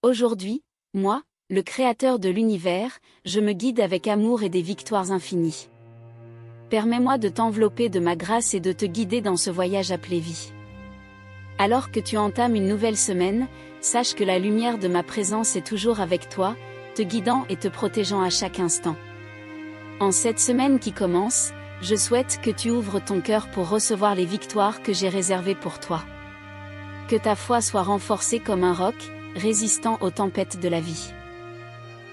Aujourd'hui, moi, le Créateur de l'univers, je me guide avec amour et des victoires infinies. Permets-moi de t'envelopper de ma grâce et de te guider dans ce voyage appelé vie. Alors que tu entames une nouvelle semaine, sache que la lumière de ma présence est toujours avec toi, te guidant et te protégeant à chaque instant. En cette semaine qui commence, je souhaite que tu ouvres ton cœur pour recevoir les victoires que j'ai réservées pour toi. Que ta foi soit renforcée comme un roc, résistant aux tempêtes de la vie.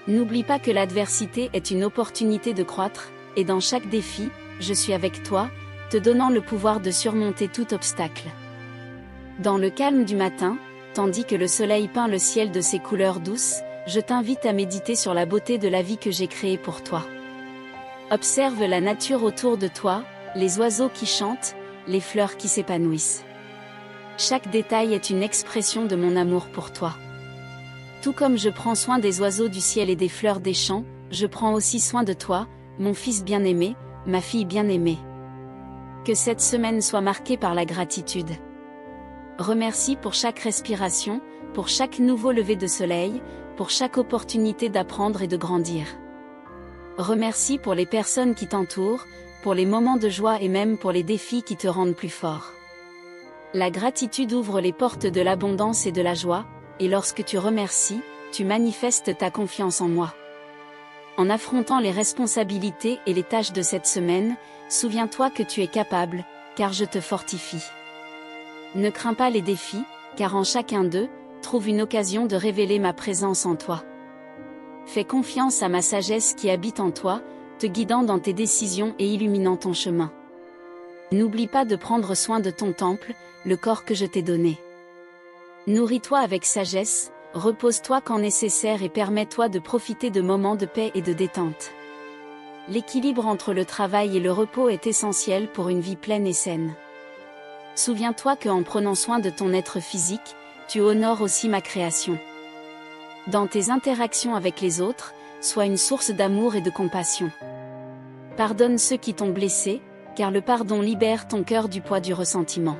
N'oublie pas que l'adversité est une opportunité de croître, et dans chaque défi, je suis avec toi, te donnant le pouvoir de surmonter tout obstacle. Dans le calme du matin, tandis que le soleil peint le ciel de ses couleurs douces, je t'invite à méditer sur la beauté de la vie que j'ai créée pour toi. Observe la nature autour de toi, les oiseaux qui chantent, les fleurs qui s'épanouissent. Chaque détail est une expression de mon amour pour toi. Tout comme je prends soin des oiseaux du ciel et des fleurs des champs, je prends aussi soin de toi, mon fils bien-aimé, ma fille bien-aimée. Que cette semaine soit marquée par la gratitude. Remercie pour chaque respiration, pour chaque nouveau lever de soleil, pour chaque opportunité d'apprendre et de grandir. Remercie pour les personnes qui t'entourent, pour les moments de joie et même pour les défis qui te rendent plus fort. La gratitude ouvre les portes de l'abondance et de la joie, et lorsque tu remercies, tu manifestes ta confiance en moi. En affrontant les responsabilités et les tâches de cette semaine, souviens-toi que tu es capable, car je te fortifie. Ne crains pas les défis, car en chacun d'eux, trouve une occasion de révéler ma présence en toi. Fais confiance à ma sagesse qui habite en toi, te guidant dans tes décisions et illuminant ton chemin. N'oublie pas de prendre soin de ton temple, le corps que je t'ai donné. Nourris-toi avec sagesse, repose-toi quand nécessaire et permets-toi de profiter de moments de paix et de détente. L'équilibre entre le travail et le repos est essentiel pour une vie pleine et saine. Souviens-toi qu'en prenant soin de ton être physique, tu honores aussi ma création. Dans tes interactions avec les autres, sois une source d'amour et de compassion. Pardonne ceux qui t'ont blessé, car le pardon libère ton cœur du poids du ressentiment.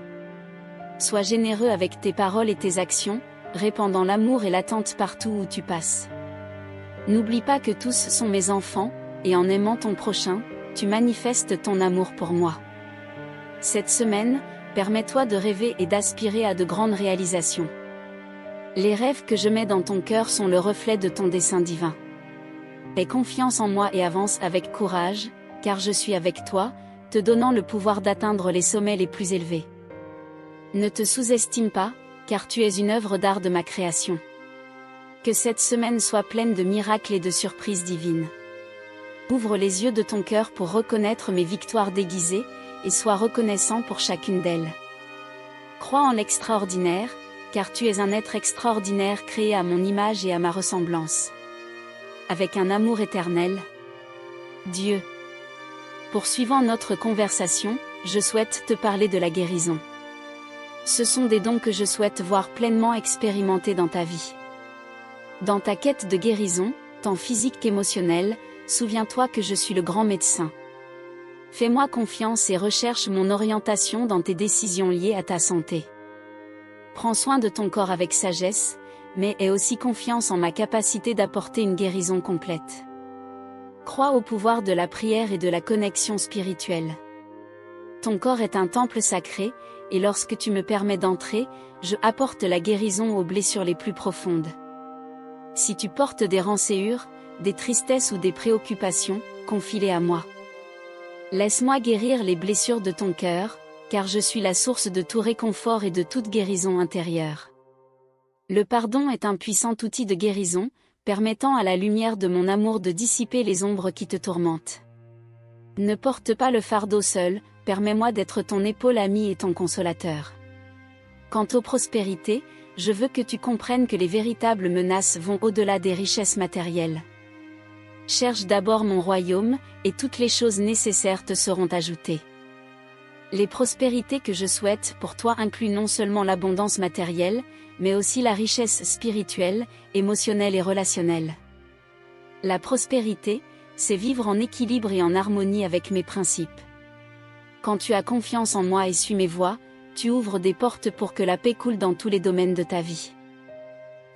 Sois généreux avec tes paroles et tes actions, répandant l'amour et l'attente partout où tu passes. N'oublie pas que tous sont mes enfants, et en aimant ton prochain, tu manifestes ton amour pour moi. Cette semaine, permets-toi de rêver et d'aspirer à de grandes réalisations. Les rêves que je mets dans ton cœur sont le reflet de ton dessein divin. Aie confiance en moi et avance avec courage, car je suis avec toi, te donnant le pouvoir d'atteindre les sommets les plus élevés. Ne te sous-estime pas, car tu es une œuvre d'art de ma création. Que cette semaine soit pleine de miracles et de surprises divines. Ouvre les yeux de ton cœur pour reconnaître mes victoires déguisées, et sois reconnaissant pour chacune d'elles. Crois en l'extraordinaire, car tu es un être extraordinaire créé à mon image et à ma ressemblance. Avec un amour éternel. Dieu. Poursuivant notre conversation, je souhaite te parler de la guérison. Ce sont des dons que je souhaite voir pleinement expérimentés dans ta vie. Dans ta quête de guérison, tant physique qu'émotionnelle, souviens-toi que je suis le grand médecin. Fais-moi confiance et recherche mon orientation dans tes décisions liées à ta santé. Prends soin de ton corps avec sagesse, mais aie aussi confiance en ma capacité d'apporter une guérison complète. Crois au pouvoir de la prière et de la connexion spirituelle. Ton corps est un temple sacré, et lorsque tu me permets d'entrer, je apporte la guérison aux blessures les plus profondes. Si tu portes des rancœurs, des tristesses ou des préoccupations, confie-les à moi. Laisse-moi guérir les blessures de ton cœur, car je suis la source de tout réconfort et de toute guérison intérieure. Le pardon est un puissant outil de guérison, permettant à la lumière de mon amour de dissiper les ombres qui te tourmentent. Ne porte pas le fardeau seul, permets-moi d'être ton épaule amie et ton consolateur. Quant aux prospérités, je veux que tu comprennes que les véritables menaces vont au-delà des richesses matérielles. Cherche d'abord mon royaume, et toutes les choses nécessaires te seront ajoutées. Les prospérités que je souhaite pour toi incluent non seulement l'abondance matérielle, mais aussi la richesse spirituelle, émotionnelle et relationnelle. La prospérité, c'est vivre en équilibre et en harmonie avec mes principes. Quand tu as confiance en moi et suis mes voies, tu ouvres des portes pour que la paix coule dans tous les domaines de ta vie.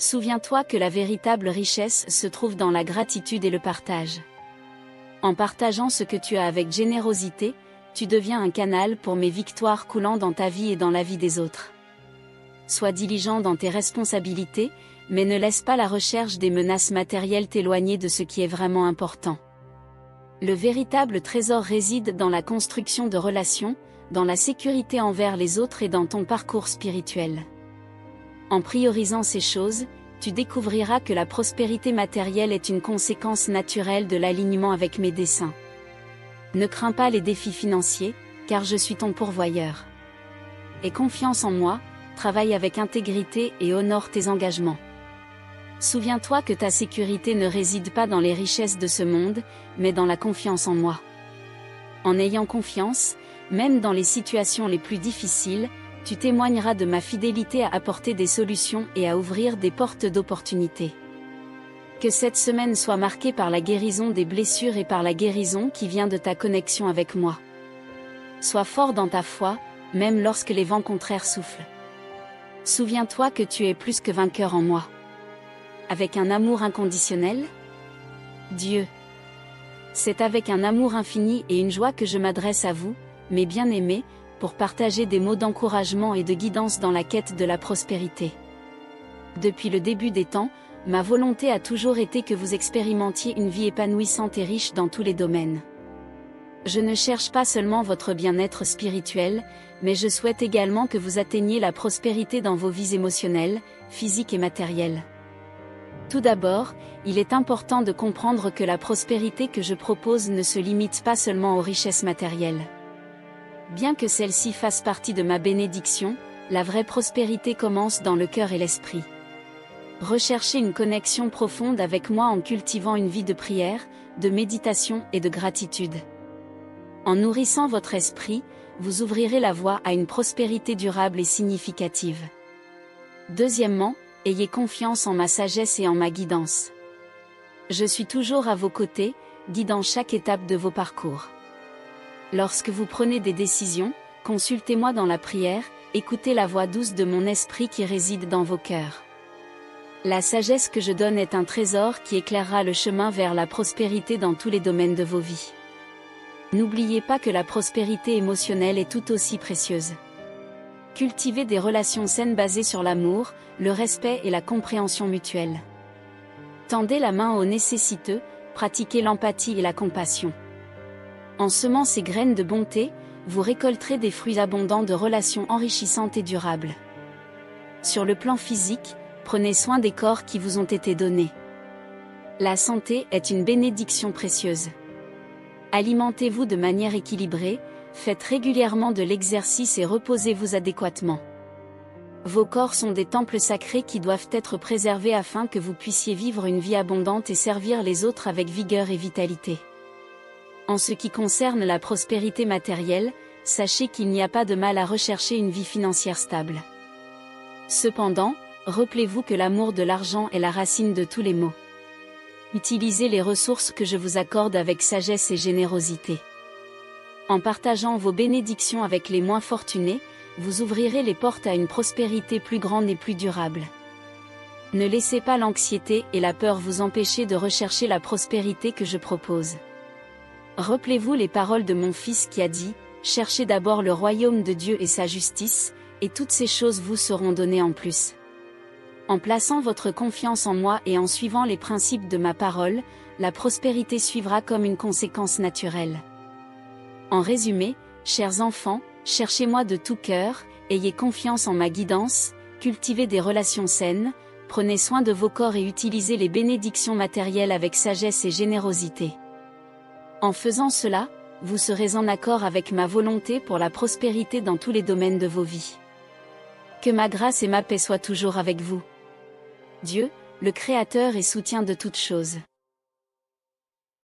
Souviens-toi que la véritable richesse se trouve dans la gratitude et le partage. En partageant ce que tu as avec générosité, tu deviens un canal pour mes victoires coulant dans ta vie et dans la vie des autres. Sois diligent dans tes responsabilités, mais ne laisse pas la recherche des menaces matérielles t'éloigner de ce qui est vraiment important. Le véritable trésor réside dans la construction de relations, dans la sécurité envers les autres et dans ton parcours spirituel. En priorisant ces choses, tu découvriras que la prospérité matérielle est une conséquence naturelle de l'alignement avec mes desseins. Ne crains pas les défis financiers, car je suis ton pourvoyeur. Aie confiance en moi, travaille avec intégrité et honore tes engagements. Souviens-toi que ta sécurité ne réside pas dans les richesses de ce monde, mais dans la confiance en moi. En ayant confiance, même dans les situations les plus difficiles, tu témoigneras de ma fidélité à apporter des solutions et à ouvrir des portes d'opportunités. Que cette semaine soit marquée par la guérison des blessures et par la guérison qui vient de ta connexion avec moi. Sois fort dans ta foi, même lorsque les vents contraires soufflent. Souviens-toi que tu es plus que vainqueur en moi. Avec un amour inconditionnel, Dieu. C'est avec un amour infini et une joie que je m'adresse à vous, mes bien-aimés, pour partager des mots d'encouragement et de guidance dans la quête de la prospérité. Depuis le début des temps, ma volonté a toujours été que vous expérimentiez une vie épanouissante et riche dans tous les domaines. Je ne cherche pas seulement votre bien-être spirituel, mais je souhaite également que vous atteigniez la prospérité dans vos vies émotionnelles, physiques et matérielles. Tout d'abord, il est important de comprendre que la prospérité que je propose ne se limite pas seulement aux richesses matérielles. Bien que celle-ci fasse partie de ma bénédiction, la vraie prospérité commence dans le cœur et l'esprit. Recherchez une connexion profonde avec moi en cultivant une vie de prière, de méditation et de gratitude. En nourrissant votre esprit, vous ouvrirez la voie à une prospérité durable et significative. Deuxièmement, ayez confiance en ma sagesse et en ma guidance. Je suis toujours à vos côtés, guidant chaque étape de vos parcours. Lorsque vous prenez des décisions, consultez-moi dans la prière, écoutez la voix douce de mon esprit qui réside dans vos cœurs. La sagesse que je donne est un trésor qui éclairera le chemin vers la prospérité dans tous les domaines de vos vies. N'oubliez pas que la prospérité émotionnelle est tout aussi précieuse. Cultivez des relations saines basées sur l'amour, le respect et la compréhension mutuelle. Tendez la main aux nécessiteux, pratiquez l'empathie et la compassion. En semant ces graines de bonté, vous récolterez des fruits abondants de relations enrichissantes et durables. Sur le plan physique, prenez soin des corps qui vous ont été donnés. La santé est une bénédiction précieuse. Alimentez-vous de manière équilibrée, faites régulièrement de l'exercice et reposez-vous adéquatement. Vos corps sont des temples sacrés qui doivent être préservés afin que vous puissiez vivre une vie abondante et servir les autres avec vigueur et vitalité. En ce qui concerne la prospérité matérielle, sachez qu'il n'y a pas de mal à rechercher une vie financière stable. Cependant, rappelez-vous que l'amour de l'argent est la racine de tous les maux. Utilisez les ressources que je vous accorde avec sagesse et générosité. En partageant vos bénédictions avec les moins fortunés, vous ouvrirez les portes à une prospérité plus grande et plus durable. Ne laissez pas l'anxiété et la peur vous empêcher de rechercher la prospérité que je propose. Rappelez-vous les paroles de mon Fils qui a dit « Cherchez d'abord le royaume de Dieu et sa justice, et toutes ces choses vous seront données en plus. » En plaçant votre confiance en moi et en suivant les principes de ma parole, la prospérité suivra comme une conséquence naturelle. En résumé, chers enfants, cherchez-moi de tout cœur, ayez confiance en ma guidance, cultivez des relations saines, prenez soin de vos corps et utilisez les bénédictions matérielles avec sagesse et générosité. En faisant cela, vous serez en accord avec ma volonté pour la prospérité dans tous les domaines de vos vies. Que ma grâce et ma paix soient toujours avec vous. Dieu, le Créateur et soutien de toutes choses.